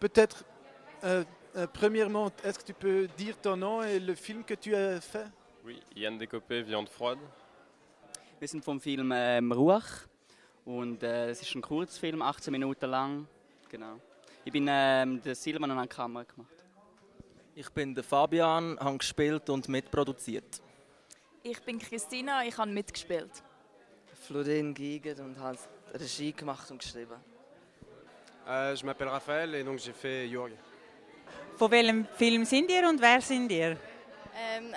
peut-être, premièrement, est-ce que tu peux dire ton nom et le film que tu as fait? Oui, Yann Décopé, Viande froide. Wir sind vom Film Ruach und es ist ein Kurzfilm, 18 Minuten lang. Genau. Ich bin der Silvan und habe die Kamera gemacht. Ich bin der Fabian, habe gespielt und mitproduziert. Ich bin Christina, ich habe mitgespielt. Florin Giegert und habe Regie gemacht und geschrieben. Je m'appelle Raphaël et donc j'ai fait Jörg. Von welchem Film sind ihr und wer sind ihr?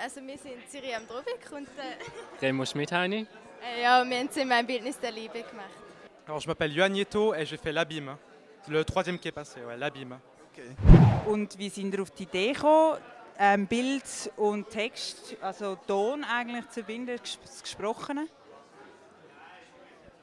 Also wir sind Ciri Amdrovic und Remo Schmidheini. ja, wir haben zusammen ein Bildnis der Liebe gemacht. Alors, je m'appelle Yoann Nieto et j'ai fait l'Abîme. Le troisième qui est passé, ouais, l'Abîme. Okay. Und wie sind ihr auf die Idee gekommen, Bild und Text, also Ton eigentlich zu verbinden, das Gesprochene?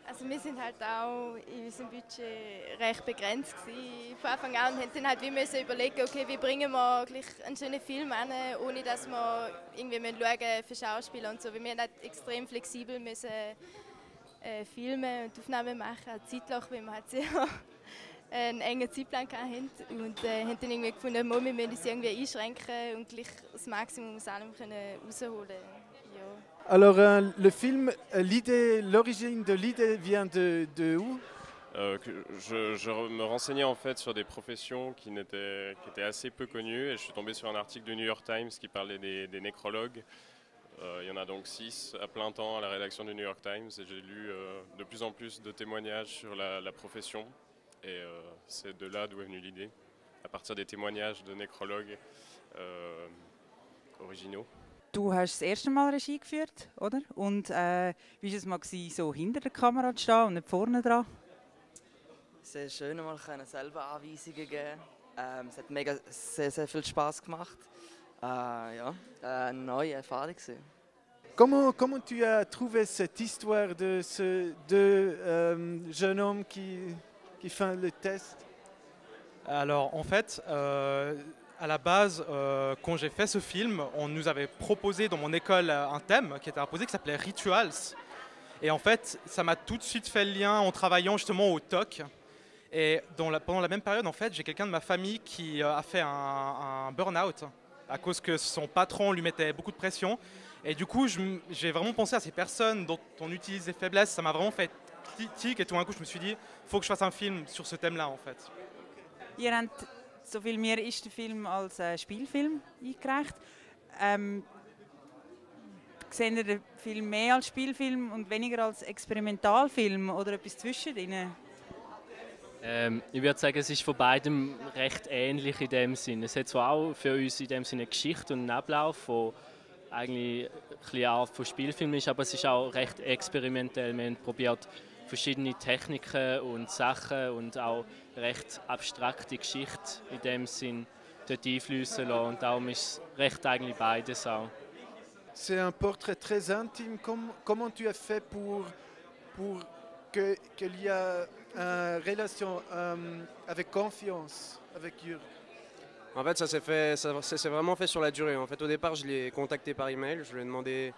Also wir sind halt auch in unserem Budget recht begrenzt gewesen, von Anfang an und haben dann halt wie müssen überlegen, okay, wie bringen wir gleich einen schönen Film an, ohne dass wir irgendwie schauen für Schauspieler und so. Weil wir halt extrem flexibel müssen filmen und Aufnahmen machen, Zeitloch, weil wir halt sehr einen engen Zeitplan hatten und haben dann irgendwie gefunden, wir müssen uns irgendwie einschränken und gleich das Maximum aus allem rausholen. Ja. Alors, le film, l'origine de l'idée vient de où? Je me renseignais en fait sur des professions qui étaient assez peu connues et je suis tombé sur un article du New York Times qui parlait des nécrologues. Il y en a donc 6 à plein temps à la rédaction du New York Times et j'ai lu de plus en plus de témoignages sur la profession et c'est de là d'où est venue l'idée, à partir des témoignages de nécrologues originaux. Du hast das erste Mal Regie geführt, oder? Und wie war es mal, so hinter der Kamera zu stehen und nicht vorne dran? Sehr schön, mal selber Anweisungen geben. Es hat sehr viel Spaß gemacht. Ja, eine neue Erfahrung. Comment tu as trouvé cette histoire de ce deux jeunes hommes qui font le test? Alors, en fait, à la base, quand j'ai fait ce film, on nous avait proposé dans mon école un thème qui était imposé qui s'appelait Rituals. Et en fait, ça m'a tout de suite fait le lien en travaillant justement au TOC. Et pendant la même période, en fait, j'ai quelqu'un de ma famille qui a fait un burn-out à cause que son patron lui mettait beaucoup de pression. Et du coup, j'ai vraiment pensé à ces personnes dont on utilise les faiblesses. Ça m'a vraiment fait tic et tout d'un coup, je me suis dit, il faut que je fasse un film sur ce thème-là, en fait. Ihr habt, soviel mir ist der Film als Spielfilm eingereicht. Seht ihr den Film mehr als Spielfilm und weniger als Experimentalfilm oder etwas zwischendrin? Ich würde sagen, es ist von beidem recht ähnlich in dem Sinne. Es hat zwar auch für uns in dem Sinne eine Geschichte und einen Ablauf, der eigentlich ein bisschen Art von Spielfilm ist, aber es ist auch recht experimentell. Wir haben probiert, verschiedene Techniken und Sachen und auch recht abstrakte Geschichte in dem Sinn dort einfließen lassen. Und darum ist es recht eigentlich beides auch. C'est un portrait très intime. Comment tu as fait pour qu'il y ait une relation avec confiance avec Jörg? En fait, ça s'est vraiment fait sur la durée. En fait, au départ, je l'ai contacté par email. Je lui ai demandé,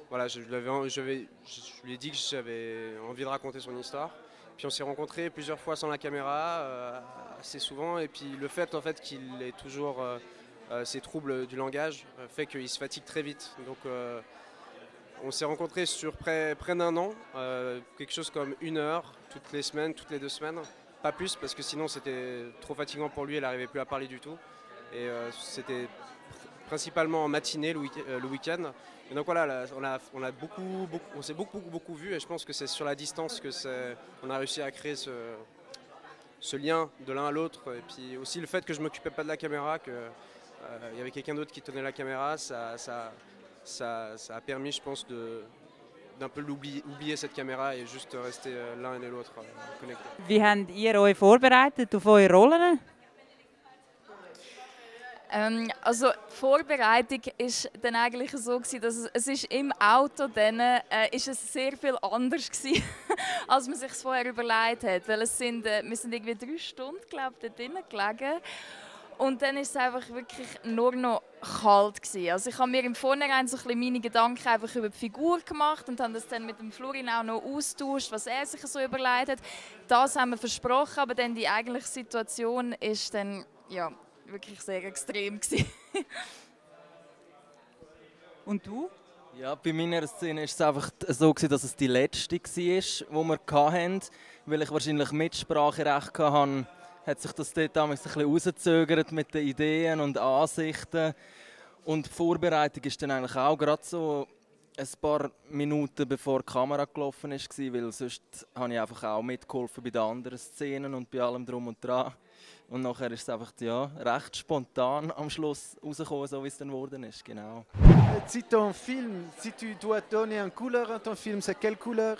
voilà, je lui ai dit que j'avais envie de raconter son histoire. Puis on s'est rencontrés plusieurs fois sans la caméra, assez souvent. Et puis le fait, en fait, qu'il ait toujours ces troubles du langage fait qu'il se fatigue très vite. Donc on s'est rencontrés sur près d'un an, quelque chose comme 1 heure toutes les semaines, toutes les 2 semaines. Pas plus parce que sinon c'était trop fatigant pour lui, elle n'arrivait plus à parler du tout. Et c'était principalement en matinée le week-end. Et donc voilà, on s'est beaucoup vu et je pense que c'est sur la distance qu'on a réussi à créer ce lien de l'un à l'autre. Et puis aussi le fait que je ne m'occupais pas de la caméra, qu'il y avait quelqu'un d'autre qui tenait la caméra, ça a permis, je pense, d'un peu oublier cette caméra et juste rester l'un et l'autre connectés. Wie habt ihr euch vorbereitet auf eure Rollen? Also die Vorbereitung war dann eigentlich so, dass es ist im Auto dann, ist es sehr viel anders gewesen, als man sich vorher überlegt hat. Weil wir sind irgendwie 3 Stunden, glaube ich, dort drinnen gelegen. Und dann ist es einfach wirklich nur noch kalt gewesen. Also ich habe mir im Vornherein so ein bisschen meine Gedanken einfach über die Figur gemacht und habe das dann mit dem Florin auch noch austauscht, was er sich so überlegt hat. Das haben wir versprochen, aber dann die eigentliche Situation ist dann ja, wirklich sehr extrem gewesen. Und du? Ja, bei meiner Szene war es einfach so, dass es die letzte war, die wir hatten. Weil ich wahrscheinlich Mitspracherecht hatte, hat sich das dort ein bisschen rausgezögert mit den Ideen und Ansichten. Und die Vorbereitung ist dann eigentlich auch gerade so ein paar Minuten bevor die Kamera gelaufen ist, weil sonst habe ich einfach auch mitgeholfen bei den anderen Szenen und bei allem drum und dran. Und nachher ist es einfach recht spontan am Schluss rausgekommen, so wie es dann geworden ist. Genau. Si ton film, si tu dois donner une couleur à ton film, c'est quelle couleur?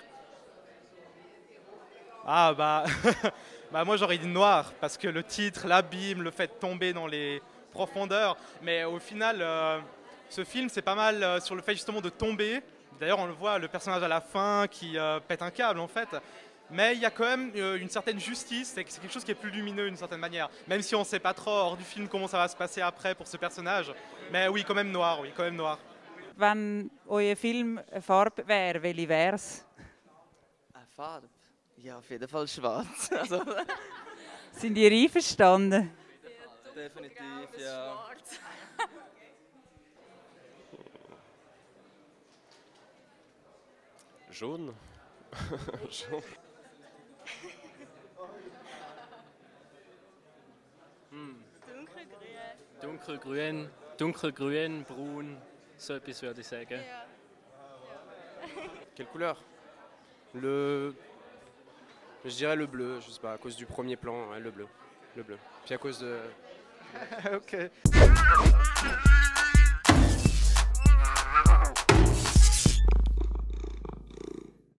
Ah bah, bah moi j'aurais dit noir, parce que le titre, l'abîme, le fait de tomber dans les profondeurs. Mais au final, ce film c'est pas mal sur le fait justement de tomber. D'ailleurs on le voit, le personnage à la fin qui pète un câble en fait. Mais il y a quand même une certaine justice, c'est quelque chose qui est plus lumineux d'une certaine manière. Même si on ne sait pas trop hors du film comment ça va se passer après pour ce personnage. Mais oui, quand même noir, oui, quand même noir. Wenn euer Film eine Farbe wäre, welche wäre es? Eine Farbe? Ja, auf jeden Fall schwarz. Also. Sind ihr einverstanden? Definitiv, ja. Jaune. Jaune. Dunkelgrün. Dunkelgrün, braun, so etwas würde ich sagen. Ja. Quelle couleur? Je dirais le bleu, je sais pas, à cause du premier plan, ouais, le bleu. Le bleu. Puis à cause de... Ok.